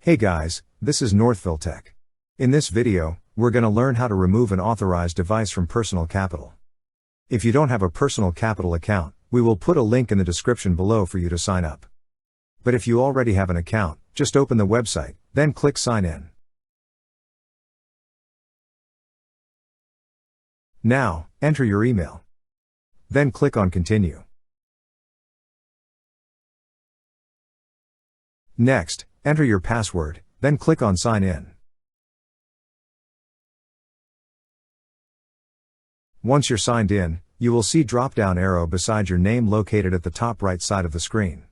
Hey guys, this is Northville Tech. In this video, we're going to learn how to remove an authorized device from Personal Capital. If you don't have a Personal Capital account, we will put a link in the description below for you to sign up. But if you already have an account, just open the website, then click Sign In. Now, enter your email. Then click on Continue. Next, enter your password, then click on Sign In. Once you're signed in, you will see drop-down arrow beside your name located at the top right side of the screen.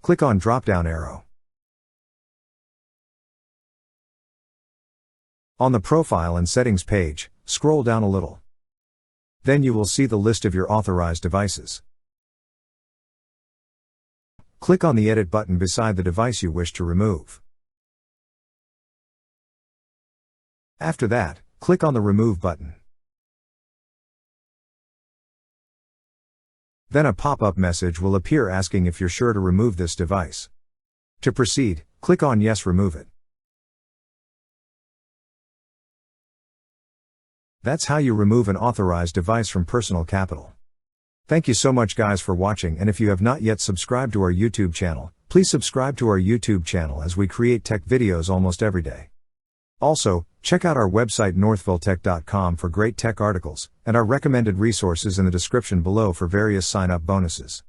Click on drop-down arrow. On the Profile and Settings page, scroll down a little. Then you will see the list of your authorized devices. Click on the Edit button beside the device you wish to remove. After that, click on the Remove button. Then a pop-up message will appear asking if you're sure to remove this device. To proceed, click on Yes, remove it. That's how you remove an authorized device from Personal Capital. Thank you so much guys for watching, and if you have not yet subscribed to our YouTube channel, please subscribe to our YouTube channel as we create tech videos almost every day. Also, check out our website northvilletech.com for great tech articles, and our recommended resources in the description below for various sign-up bonuses.